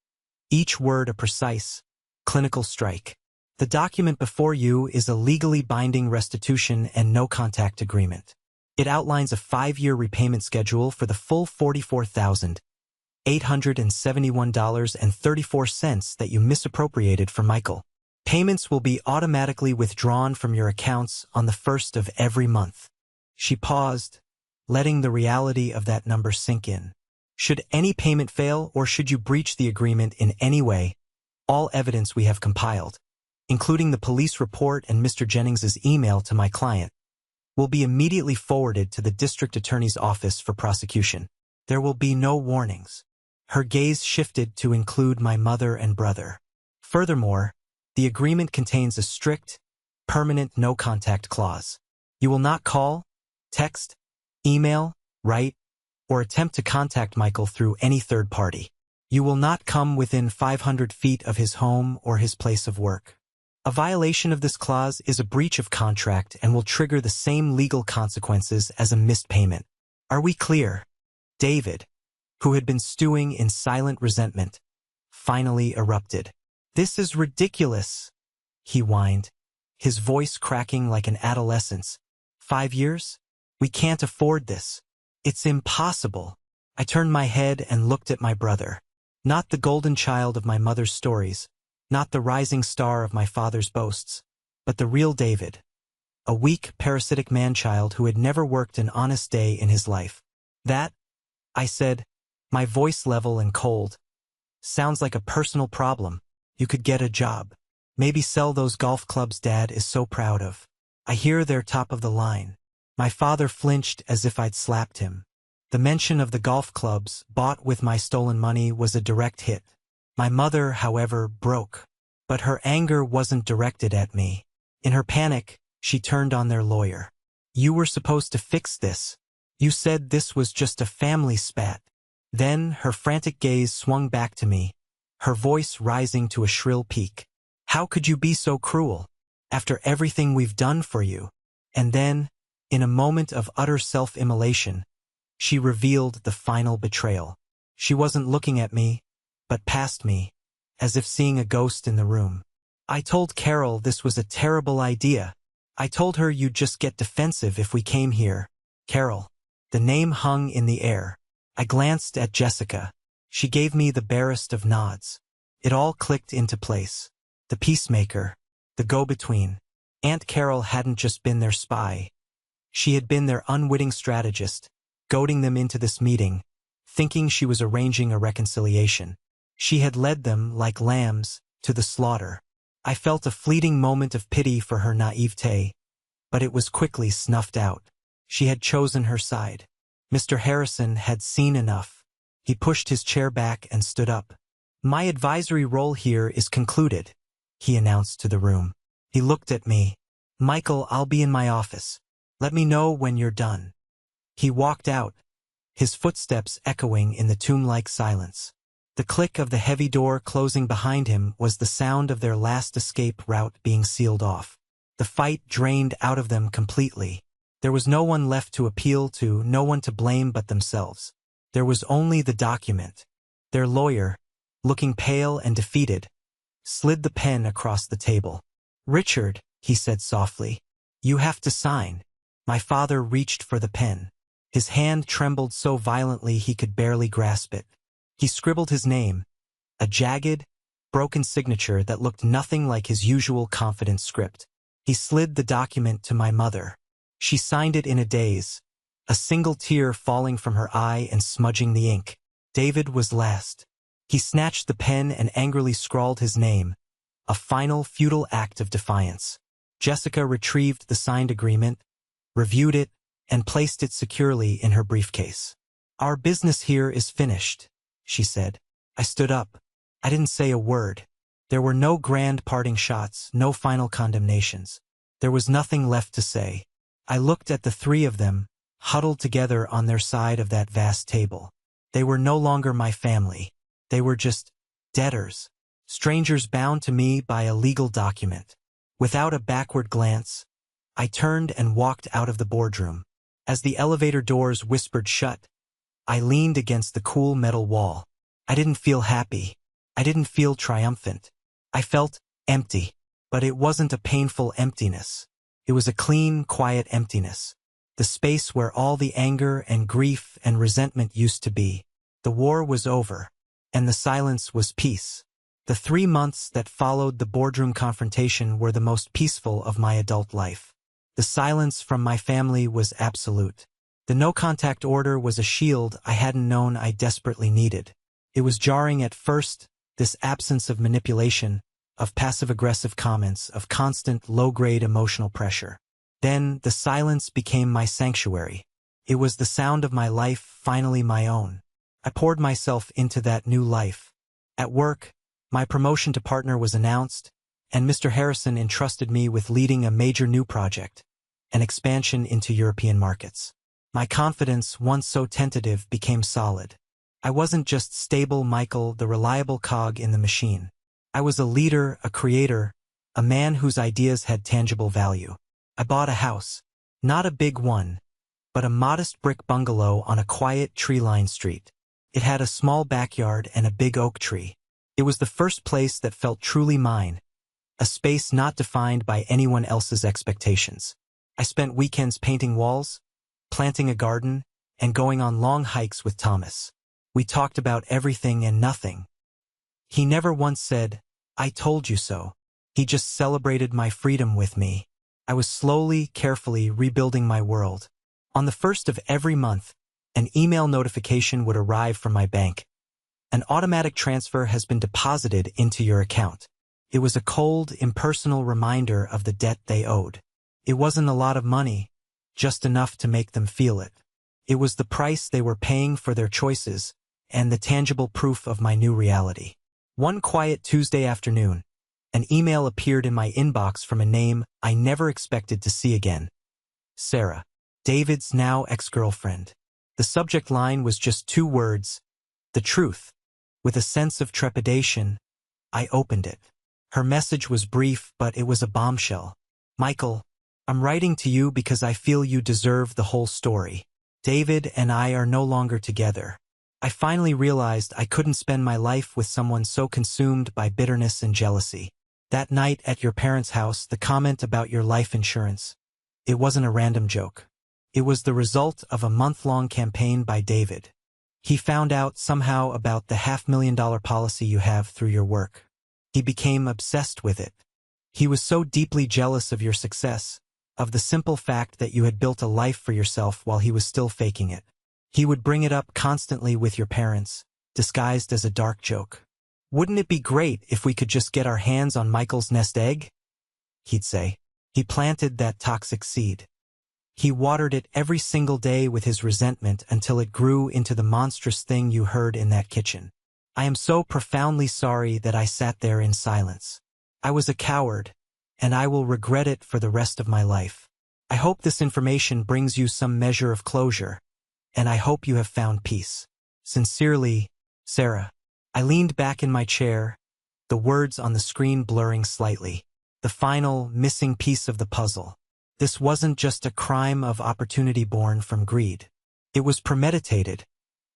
each word a precise, clinical strike. The document before you is a legally binding restitution and no-contact agreement. It outlines a 5-year repayment schedule for the full $44,871.34 that you misappropriated for Michael. Payments will be automatically withdrawn from your accounts on the 1st of every month. She paused, letting the reality of that number sink in. Should any payment fail or should you breach the agreement in any way, all evidence we have compiled, including the police report and Mr. Jennings's email to my client, will be immediately forwarded to the district attorney's office for prosecution. There will be no warnings. Her gaze shifted to include my mother and brother. Furthermore, the agreement contains a strict, permanent no-contact clause. You will not call, text, email, write, or attempt to contact Michael through any third party. You will not come within 500 feet of his home or his place of work. A violation of this clause is a breach of contract and will trigger the same legal consequences as a missed payment. Are we clear? David, who had been stewing in silent resentment, finally erupted. This is ridiculous, he whined, his voice cracking like an adolescent's. 5 years? We can't afford this. It's impossible. I turned my head and looked at my brother. Not the golden child of my mother's stories, not the rising star of my father's boasts, but the real David, a weak, parasitic man-child who had never worked an honest day in his life. That, I said, my voice level and cold, sounds like a personal problem. You could get a job. Maybe sell those golf clubs Dad is so proud of. I hear they're top of the line. My father flinched as if I'd slapped him. The mention of the golf clubs bought with my stolen money was a direct hit. My mother, however, broke. But her anger wasn't directed at me. In her panic, she turned on their lawyer. You were supposed to fix this. You said this was just a family spat. Then her frantic gaze swung back to me, her voice rising to a shrill peak. How could you be so cruel? After everything we've done for you. And then, in a moment of utter self-immolation, she revealed the final betrayal. She wasn't looking at me, but past me, as if seeing a ghost in the room. I told Carol this was a terrible idea. I told her you'd just get defensive if we came here. Carol. The name hung in the air. I glanced at Jessica. She gave me the barest of nods. It all clicked into place. The peacemaker, the go-between. Aunt Carol hadn't just been their spy. She had been their unwitting strategist, goading them into this meeting, thinking she was arranging a reconciliation. She had led them, like lambs, to the slaughter. I felt a fleeting moment of pity for her naivete, but it was quickly snuffed out. She had chosen her side. Mr. Harrison had seen enough. He pushed his chair back and stood up. My advisory role here is concluded, he announced to the room. He looked at me. Michael, I'll be in my office. Let me know when you're done. He walked out, his footsteps echoing in the tomb-like silence. The click of the heavy door closing behind him was the sound of their last escape route being sealed off. The fight drained out of them completely. There was no one left to appeal to, no one to blame but themselves. There was only the document. Their lawyer, looking pale and defeated, slid the pen across the table. "Richard," he said softly, "you have to sign." My father reached for the pen. His hand trembled so violently he could barely grasp it. He scribbled his name, a jagged, broken signature that looked nothing like his usual confident script. He slid the document to my mother. She signed it in a daze, a single tear falling from her eye and smudging the ink. David was last. He snatched the pen and angrily scrawled his name, a final, futile act of defiance. Jessica retrieved the signed agreement, reviewed it, and placed it securely in her briefcase. "Our business here is finished," she said. I stood up. I didn't say a word. There were no grand parting shots, no final condemnations. There was nothing left to say. I looked at the three of them, huddled together on their side of that vast table. They were no longer my family. They were just debtors, strangers bound to me by a legal document. Without a backward glance, I turned and walked out of the boardroom. As the elevator doors whispered shut, I leaned against the cool metal wall. I didn't feel happy. I didn't feel triumphant. I felt empty. But it wasn't a painful emptiness. It was a clean, quiet emptiness. The space where all the anger and grief and resentment used to be. The war was over, and the silence was peace. The 3 months that followed the boardroom confrontation were the most peaceful of my adult life. The silence from my family was absolute. The no-contact order was a shield I hadn't known I desperately needed. It was jarring at first, this absence of manipulation, of passive-aggressive comments, of constant low-grade emotional pressure. Then the silence became my sanctuary. It was the sound of my life, finally my own. I poured myself into that new life. At work, my promotion to partner was announced, and Mr. Harrison entrusted me with leading a major new project, an expansion into European markets. My confidence, once so tentative, became solid. I wasn't just stable Michael, the reliable cog in the machine. I was a leader, a creator, a man whose ideas had tangible value. I bought a house. Not a big one, but a modest brick bungalow on a quiet, tree-lined street. It had a small backyard and a big oak tree. It was the first place that felt truly mine, a space not defined by anyone else's expectations. I spent weekends painting walls, planting a garden, and going on long hikes with Thomas. We talked about everything and nothing. He never once said, "I told you so." He just celebrated my freedom with me. I was slowly, carefully rebuilding my world. On the first of every month, an email notification would arrive from my bank. An automatic transfer has been deposited into your account. It was a cold, impersonal reminder of the debt they owed. It wasn't a lot of money, just enough to make them feel it. It was the price they were paying for their choices, and the tangible proof of my new reality. One quiet Tuesday afternoon, an email appeared in my inbox from a name I never expected to see again. Sarah, David's now ex-girlfriend. The subject line was just 2 words, the truth. With a sense of trepidation, I opened it. Her message was brief, but it was a bombshell. "Michael, I'm writing to you because I feel you deserve the whole story. David and I are no longer together. I finally realized I couldn't spend my life with someone so consumed by bitterness and jealousy. That night at your parents' house, the comment about your life insurance, it wasn't a random joke. It was the result of a month-long campaign by David. He found out somehow about the $500,000 policy you have through your work. He became obsessed with it. He was so deeply jealous of your success, of the simple fact that you had built a life for yourself while he was still faking it. He would bring it up constantly with your parents, disguised as a dark joke. "Wouldn't it be great if we could just get our hands on Michael's nest egg?" he'd say. He planted that toxic seed. He watered it every single day with his resentment until it grew into the monstrous thing you heard in that kitchen. I am so profoundly sorry that I sat there in silence. I was a coward, and I will regret it for the rest of my life. I hope this information brings you some measure of closure, and I hope you have found peace. Sincerely, Sarah. I leaned back in my chair, the words on the screen blurring slightly. The final, missing piece of the puzzle. This wasn't just a crime of opportunity born from greed. It was premeditated,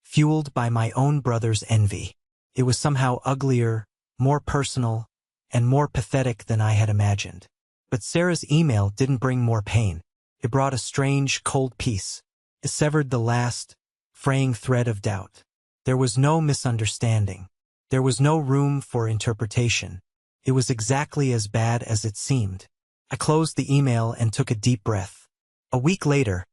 fueled by my own brother's envy. It was somehow uglier, more personal, and more pathetic than I had imagined. But Sarah's email didn't bring more pain. It brought a strange, cold peace. It severed the last, fraying thread of doubt. There was no misunderstanding. There was no room for interpretation. It was exactly as bad as it seemed. I closed the email and took a deep breath. A week later,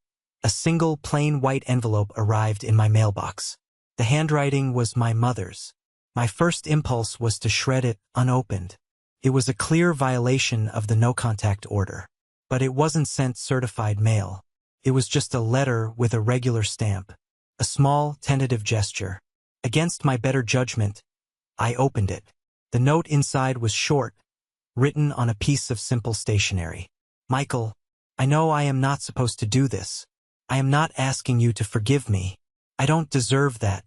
a single plain white envelope arrived in my mailbox. The handwriting was my mother's. My first impulse was to shred it unopened. It was a clear violation of the no-contact order. But it wasn't sent certified mail. It was just a letter with a regular stamp. A small, tentative gesture. Against my better judgment, I opened it. The note inside was short, written on a piece of simple stationery. Michael, I know I am not supposed to do this. I am not asking you to forgive me. I don't deserve that.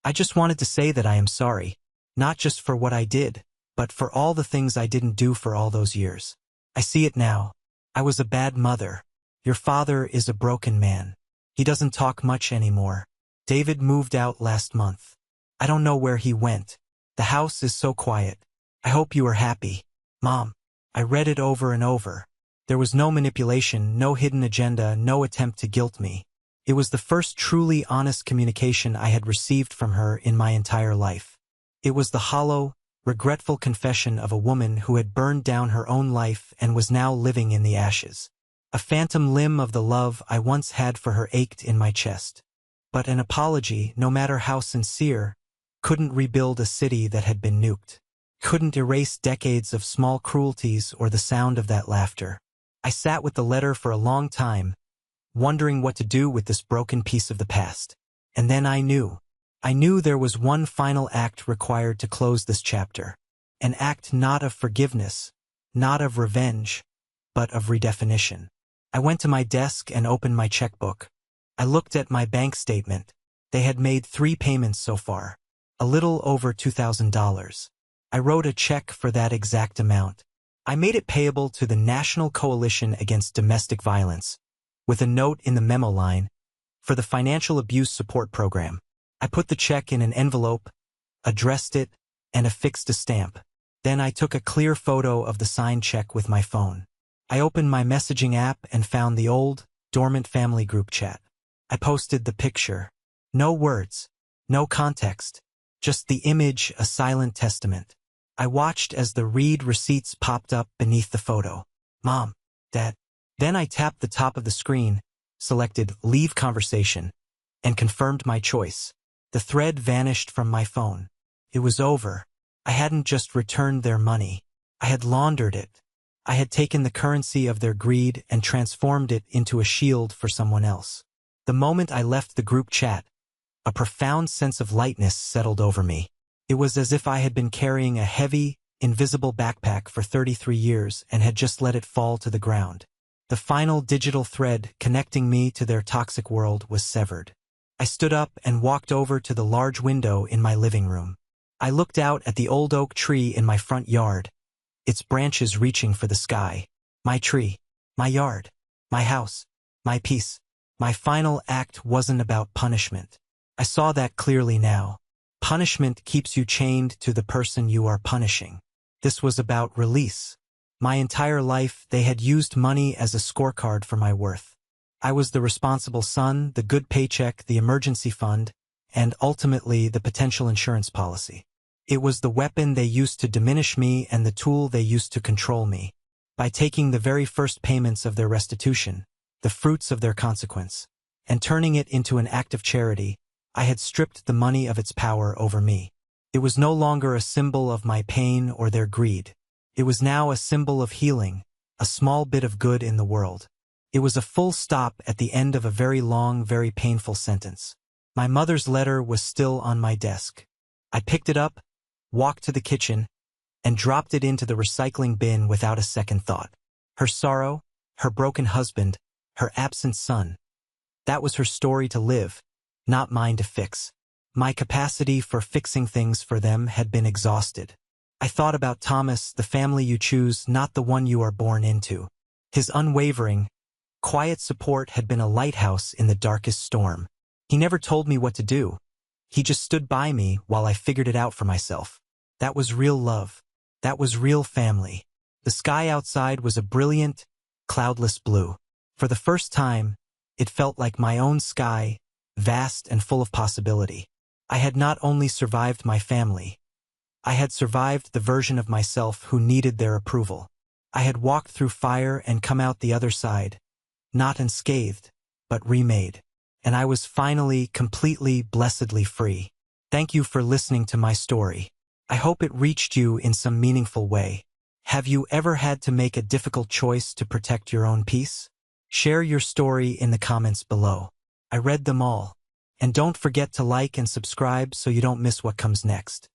I just wanted to say that I am sorry, not just for what I did, but for all the things I didn't do for all those years. I see it now. I was a bad mother. Your father is a broken man. He doesn't talk much anymore. David moved out last month. I don't know where he went. The house is so quiet. I hope you are happy. Mom. I read it over and over. There was no manipulation, no hidden agenda, no attempt to guilt me. It was the first truly honest communication I had received from her in my entire life. It was the hollow, regretful confession of a woman who had burned down her own life and was now living in the ashes. A phantom limb of the love I once had for her ached in my chest. But an apology, no matter how sincere, couldn't rebuild a city that had been nuked. Couldn't erase decades of small cruelties or the sound of that laughter. I sat with the letter for a long time, wondering what to do with this broken piece of the past. And then I knew. I knew there was one final act required to close this chapter. An act not of forgiveness, not of revenge, but of redefinition. I went to my desk and opened my checkbook. I looked at my bank statement. They had made 3 payments so far. A little over $2,000. I wrote a check for that exact amount. I made it payable to the National Coalition Against Domestic Violence, with a note in the memo line, for the Financial Abuse Support Program. I put the check in an envelope, addressed it, and affixed a stamp. Then I took a clear photo of the signed check with my phone. I opened my messaging app and found the old, dormant family group chat. I posted the picture. No words, no context. Just the image, a silent testament. I watched as the read receipts popped up beneath the photo. Mom, Dad. Then I tapped the top of the screen, selected Leave Conversation, and confirmed my choice. The thread vanished from my phone. It was over. I hadn't just returned their money. I had laundered it. I had taken the currency of their greed and transformed it into a shield for someone else. The moment I left the group chat, a profound sense of lightness settled over me. It was as if I had been carrying a heavy, invisible backpack for 33 years and had just let it fall to the ground. The final digital thread connecting me to their toxic world was severed. I stood up and walked over to the large window in my living room. I looked out at the old oak tree in my front yard, its branches reaching for the sky. My tree, my yard, my house, my peace. My final act wasn't about punishment. I saw that clearly now. Punishment keeps you chained to the person you are punishing. This was about release. My entire life, they had used money as a scorecard for my worth. I was the responsible son, the good paycheck, the emergency fund, and ultimately the potential insurance policy. It was the weapon they used to diminish me and the tool they used to control me. By taking the very first payments of their restitution, the fruits of their consequence, and turning it into an act of charity, I had stripped the money of its power over me. It was no longer a symbol of my pain or their greed. It was now a symbol of healing, a small bit of good in the world. It was a full stop at the end of a very long, very painful sentence. My mother's letter was still on my desk. I picked it up, walked to the kitchen, and dropped it into the recycling bin without a second thought. Her sorrow, her broken husband, her absent son. That was her story to live, not mine to fix. My capacity for fixing things for them had been exhausted. I thought about Thomas, the family you choose, not the one you are born into. His unwavering, quiet support had been a lighthouse in the darkest storm. He never told me what to do. He just stood by me while I figured it out for myself. That was real love. That was real family. The sky outside was a brilliant, cloudless blue. For the first time, it felt like my own sky, vast and full of possibility. I had not only survived my family, I had survived the version of myself who needed their approval. I had walked through fire and come out the other side, not unscathed, but remade. And I was finally, completely, blessedly free. Thank you for listening to my story. I hope it reached you in some meaningful way. Have you ever had to make a difficult choice to protect your own peace? Share your story in the comments below. I read them all. And don't forget to like and subscribe so you don't miss what comes next.